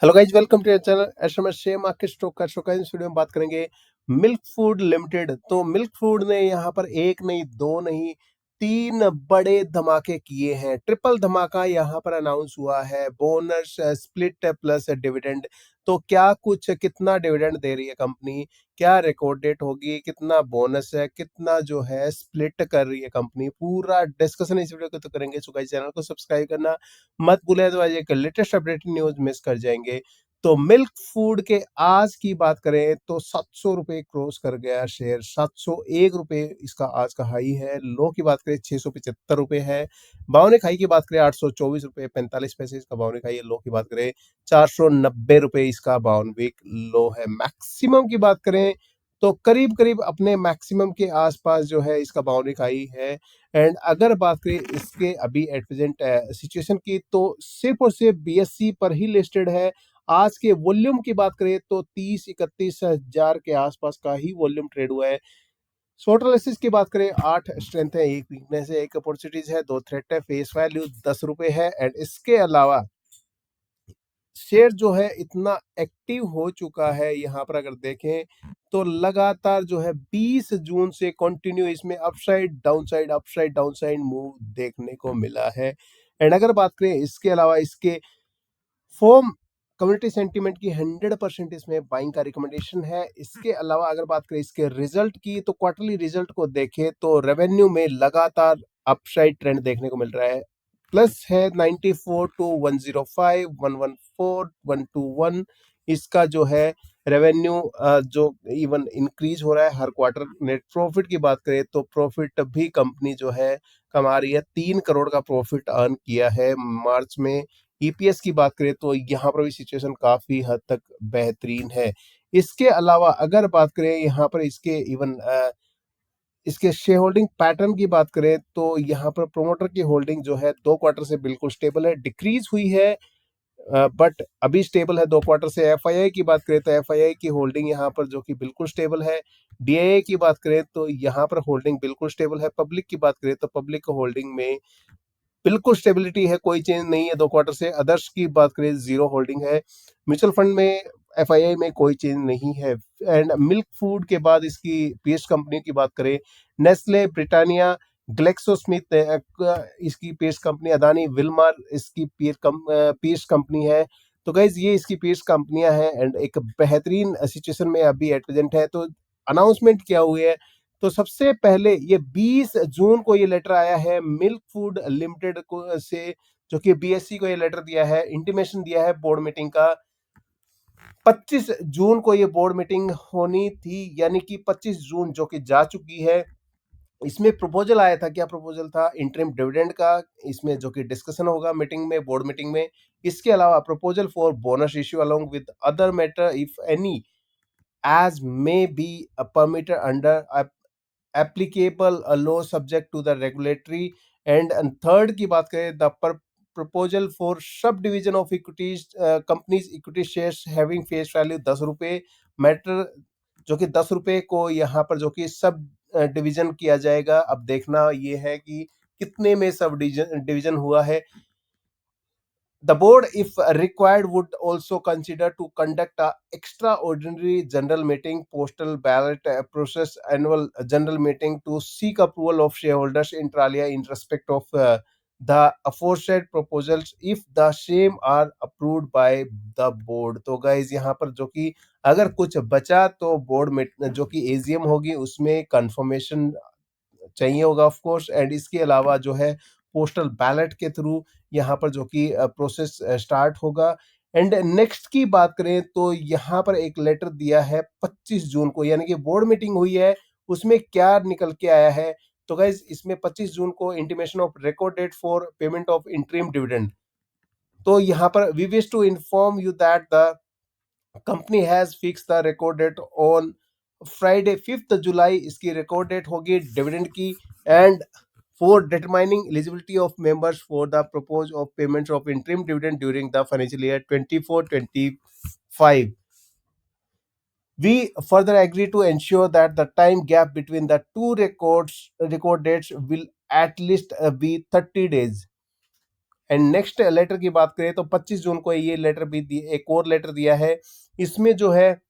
Hello guys, welcome to your channel SMS share market stock का शो। का इस वीडियो में बात करेंगे मिल्क फूड लिमिटेड। तो मिल्क फूड ने यहाँ पर एक नहीं, दो नहीं, तीन बड़े धमाके किए हैं। ट्रिपल धमाका यहाँ पर अनाउंस हुआ है। Bonus, split plus dividend. तो क्या कुछ कितना डिविडेंड दे रही है कंपनी, क्या रिकॉर्ड डेट होगी, कितना बोनस है, कितना जो है स्प्लिट कर रही है कंपनी, पूरा डिस्कशन इस वीडियो को तो करेंगे। सो गाइस, चैनल को सब्सक्राइब करना मत भूलें, तो आज एक लेटेस्ट अपडेटेड न्यूज मिस कर जाएंगे। तो मिल्क फूड के आज की बात करें तो 700 रुपए क्रॉस कर गया शेयर। 701 रुपए इसका आज का हाई है। लो की बात करें 675 रुपए है। बावनिक हाई की बात करें 824 रुपए 45 पैसे इसका बावनिक हाई है। लो की बात करें 490 रुपए इसका बावनविक लो है। मैक्सिमम की बात करें तो करीब करीब अपने मैक्सिमम के आसपास जो है इसका बावनिक हाई है। एंड अगर बात करें इसके अभी एट प्रेजेंट सिचुएशन की, तो सिर्फ और सिर्फ बीएससी पर ही लिस्टेड है। आज के वॉल्यूम की बात करें तो 30-31 हजार के आसपास का ही वॉल्यूम ट्रेड हुआ है। शॉर्ट एनालिसिस की बात करें 8 स्ट्रेंथ है, 1 वीकनेस है, 1 अपॉर्चुनिटीज है, 2 थ्रेट है, फेस वैल्यू 10 रुपए है। एंड इसके अलावा शेयर जो है इतना एक्टिव हो चुका है, यहाँ पर अगर देखें तो लगातार जो है 20 जून से कंटिन्यू इसमें अपसाइड डाउनसाइड मूव देखने को मिला है। एंड अगर बात करें इसके अलावा इसके फॉर्म कम्युनिटी सेंटीमेंट की 100% इसमें बाइंग का रिकमेंडेशन है। इसके अलावा अगर बात करें इसके रिजल्ट की, तो क्वार्टरली रिजल्ट को देखें तो रेवेन्यू में लगातार अपसाइड ट्रेंड देखने को मिल रहा है। प्लस है 94 टू 105, 114, 121 इसका जो है रेवेन्यू जो इवन इंक्रीज हो रहा है हर क्वार्टर। नेट प्रॉफिट की बात करें तो प्रॉफिट भी कंपनी जो है कमा रही है। 3 करोड़ का प्रॉफिट अर्न किया है मार्च में। ईपीएस की बात करें तो यहाँ पर भी सिचुएशन काफी हद तक बेहतरीन है। इसके अलावा अगर बात करें यहाँ पर इसके इवन इसके शेयर होल्डिंग पैटर्न की बात करें तो यहाँ पर प्रोमोटर की होल्डिंग जो है 2 क्वार्टर से बिल्कुल स्टेबल है, डिक्रीज हुई है बट अभी स्टेबल है 2 क्वार्टर से। एफआईआई की बात करें तो एफआईआई की होल्डिंग यहाँ पर जो कि बिल्कुल स्टेबल है। डीआईआई की बात करें तो यहाँ पर होल्डिंग बिल्कुल स्टेबल है। पब्लिक की बात करें तो पब्लिक होल्डिंग में बिल्कुल स्टेबिलिटी है, कोई चेंज नहीं है 2 क्वार्टर से। अदर्स की बात करें जीरो होल्डिंग है। म्यूचुअल फंड में एफआईआई में कोई चेंज नहीं है। एंड मिल्क फूड के बाद इसकी पीएस कंपनी की बात करें, नेस्ले, ब्रिटानिया, ग्लेक्सोस्मिथ इसकी पीएस कंपनी, अदानी विल्मार इसकी पीएस कंपनी है। तो गाइज ये इसकी पीएस कंपनियां हैं एंड एक बेहतरीन सिचुएशन में अभी एट प्रेजेंट है। तो अनाउंसमेंट क्या हुई है, तो सबसे पहले ये 20 जून को ये लेटर आया है मिल्क फूड लिमिटेड को से, जो कि बीएससी को ये लेटर दिया है, इंटीमेशन दिया है बोर्ड मीटिंग का। 25 जून को ये बोर्ड मीटिंग होनी थी, यानी कि 25 जून जो कि जा चुकी है। इसमें प्रपोजल आया था, क्या प्रपोजल था, इंटरिम डिविडेंड का, इसमें जो कि डिस्कशन होगा मीटिंग में, बोर्ड मीटिंग में। इसके अलावा proposal for bonus issue along with other matter if any as may be permitted under applicable law subject to the regulatory। and third की बात करें the proposal for subdivision of equities companies equity shares having face value 10 रुपए matter, जो कि 10 रुपए को यहाँ पर जो कि सब डिवीजन किया जाएगा। अब देखना ये है कि कितने में सब डिवीजन हुआ है। The board, if required, would also consider to conduct a extraordinary general meeting, postal ballot process, annual general meeting to seek approval of shareholders inter alia in respect of the aforesaid proposals if the same are approved by the board। तो guys यहाँ पर जो कि अगर कुछ बचा तो board में जो कि एजीएम होगी उसमें कंफर्मेशन चाहिए होगा ऑफ कोर्स। एंड इसके अलावा जो है पोस्टल बैलेट के थ्रू यहाँ पर जो कि प्रोसेस स्टार्ट होगा। एंड नेक्स्ट की बात करें तो यहाँ पर एक लेटर दिया है 25 जून को, यानी कि बोर्ड मीटिंग हुई है, उसमें क्या निकल के आया है। तो गाइज इसमें 25 जून को intimation of record date for payment of interim dividend. तो यहाँ पर we wish to inform you that the company has fix the record date on Friday 5 July इसकी रिकॉर्ड डेट होगी डिविडेंड की। And for determining eligibility of members for the proposed of payments of interim dividend during the financial year 24-25, we further agree to ensure that the time gap between the two record dates will at least be 30 days। And next letter की बात करें तो 25 जून को ये letter भी एक और लेटर दिया है। इसमें जो है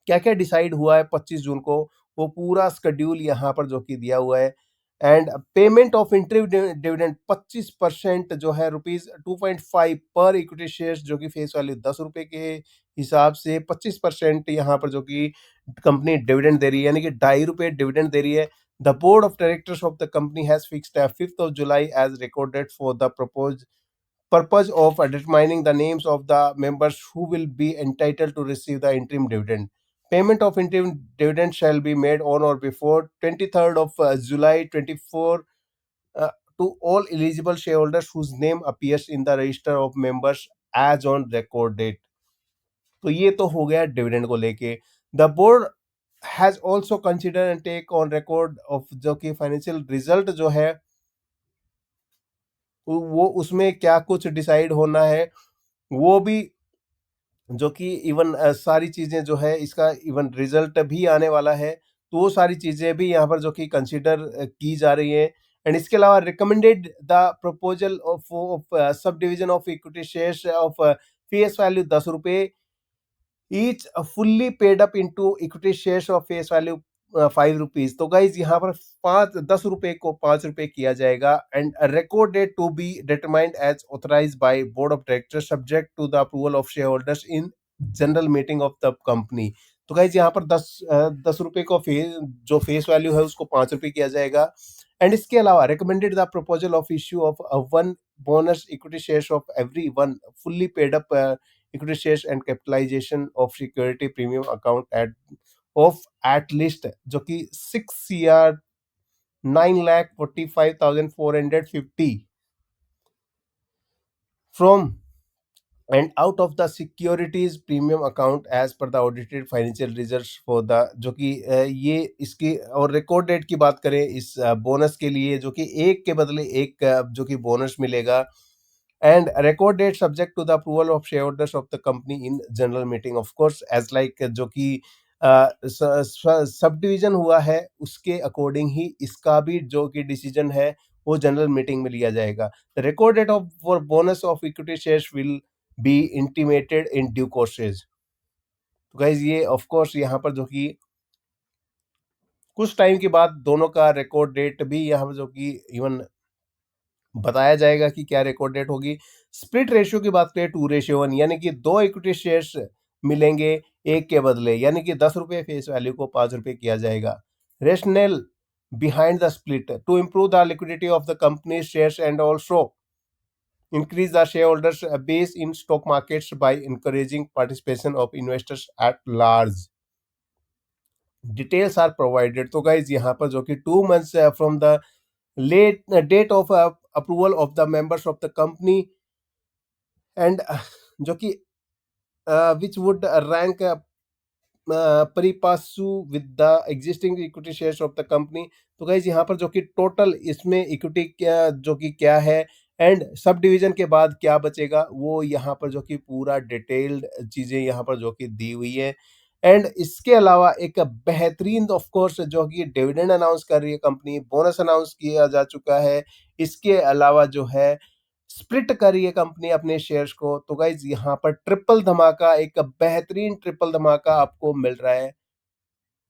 क्या क्या डिसाइड हुआ है 25 जून को, वो पूरा शेड्यूल यहाँ पर जो कि दिया हुआ है। And payment of interim dividend 25% जो है ₹2.5 पर इक्विटी शेयर, जो कि फेस वैल्यू ₹10 के हिसाब से 25% यहाँ पर जो कि कंपनी डिविडेंड दे रही है, यानी कि ₹2.5 डिविडेंड दे रही है। The board of directors of the company has fixed 5th July as record date for the propose purpose of determining the names of the members who will be entitled to receive the interim dividend. Payment of interim dividend shall be made on or before 23rd July 24 uh, to all eligible shareholders whose name appears in the register of members as on record date. तो ये तो हो गया dividend को लेके। The board has also consider and take on record of जो कि financial result जो है वो उसमें क्या कुछ डिसाइड होना है, वो भी जो कि इवन सारी चीजें जो है इसका इवन रिजल्ट भी आने वाला है, तो वो सारी चीजें भी यहाँ पर जो कि कंसीडर की जा रही है। एंड इसके अलावा recommended the proposal of sub division of equity shares of face value ₹10 each fully paid up into equity shares of face value ₹5। तो गाइज यहाँ पर ₹10 को ₹5 किया जाएगा। And record date to be determined as authorised by board of directors subject to the approval of share holders in general meeting of the company. तो guys यहाँ पर ₹10 को जो फेस वैल्यू है उसको ₹5 किया जाएगा। एंड इसके अलावा recommended the proposal of issue of one bonus equity shares of every one fully paid up equity shares and capitalization of security premium account at least जो कि 6,945,450 from and out of the securities premium account as per the audited financial results for the जो कि ये इसकी और record date की बात करें इस बोनस के लिए, जो कि एक के बदले एक जो कि बोनस मिलेगा। and record date subject to the approval of shareholders of the company in general meeting of course as like जो कि सब डिवीजन हुआ है उसके अकॉर्डिंग ही इसका भी जो कि डिसीजन है वो जनरल मीटिंग में लिया जाएगा। The record date of for bonus of equity shares will be intimated in due courses. तो गाइज ये ऑफ कोर्स यहाँ पर जो कि कुछ टाइम के बाद दोनों का रिकॉर्ड डेट भी यहाँ पर जो कि इवन बताया जाएगा कि क्या रिकॉर्ड डेट होगी। स्प्लिट रेशियो की बात करें 2:1, यानी कि 2 इक्विटी शेयर्स मिलेंगे एक के बदले, यानी कि ₹10 फेस वैल्यू को ₹5 किया जाएगा। Rational behind the split to improve the liquidity of the company shares and also increase the shareholders base in stock markets by encouraging participation of investors at large. Details are provided। तो guys यहाँ पर जो कि 2 months from the late date of approval of the members of the company and जो कि which would rank pari passu with the existing equity shares of the company. तो guys यहाँ पर जो कि टोटल इसमें इक्विटी क्या जो कि क्या है एंड सब डिवीजन के बाद क्या बचेगा, वो यहाँ पर जो कि पूरा डिटेल्ड चीजें यहाँ पर जो कि दी हुई है। एंड इसके अलावा एक बेहतरीन ऑफ कोर्स जो कि डिविडेंड अनाउंस कर रही है कंपनी, बोनस अनाउंस किया जा चुका है, इसके अलावा जो है स्प्लिट करिए कंपनी अपने शेयर्स को। तो गाइज यहाँ पर ट्रिपल धमाका, एक बेहतरीन ट्रिपल धमाका आपको मिल रहा है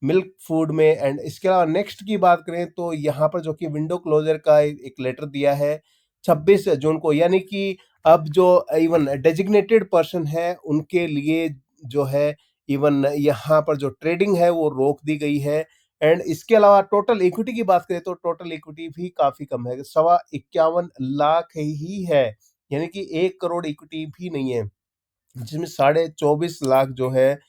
मिल्क फूड में। एंड इसके अलावा नेक्स्ट की बात करें तो यहाँ पर जो कि विंडो क्लोजर का एक लेटर दिया है 26 जून को, यानी कि अब जो इवन डेजिग्नेटेड पर्सन है उनके लिए जो है इवन यहाँ पर जो ट्रेडिंग है वो रोक दी गई है। एंड इसके अलावा टोटल इक्विटी की बात करें तो टोटल इक्विटी भी काफी कम है, 51 लाख ही है, यानी कि 1 करोड़ इक्विटी भी नहीं है, जिसमें 24.5 लाख जो है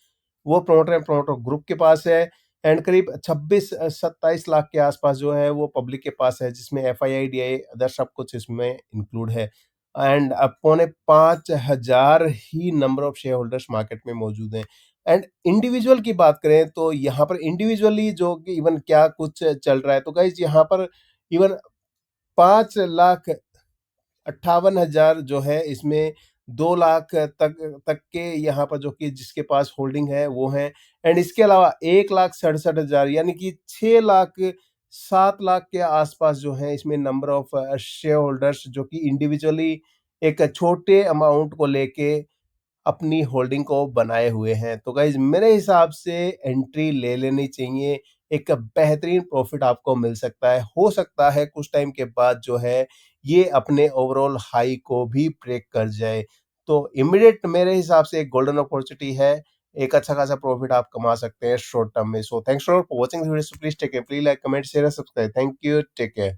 वो प्रमोटर एंड प्रमोटर ग्रुप के पास है। एंड करीब 26-27 लाख के आसपास जो है वो पब्लिक के पास है, जिसमें FII DI अदर सब कुछ इसमें इंक्लूड है। एंड अब 4,500 ही number of share holders market में मौजूद हैं। एंड इंडिविजुअल की बात करें तो यहाँ पर इंडिविजुअली जो कि इवन क्या कुछ चल रहा है, तो गाइज यहाँ पर इवन 5,58,000 जो है इसमें 2 लाख तक के यहाँ पर जो कि जिसके पास होल्डिंग है वो है। एंड इसके अलावा 1,67,000 यानी कि 7 लाख के आसपास जो है इसमें नंबर ऑफ शेयर होल्डर्स जो कि इंडिविजुअली एक छोटे अमाउंट को लेके अपनी होल्डिंग को बनाए हुए हैं। तो गाइज मेरे हिसाब से एंट्री ले लेनी चाहिए, एक बेहतरीन प्रॉफिट आपको मिल सकता है। हो सकता है कुछ टाइम के बाद जो है ये अपने ओवरऑल हाई को भी ब्रेक कर जाए। तो इमीडिएट मेरे हिसाब से एक गोल्डन अपॉर्चुनिटी है, एक अच्छा खासा प्रॉफिट आप कमा सकते हैं शॉर्ट टर्म में। So thanks for watching the video, please take care, please like comment share subscribe. Thank you, take care.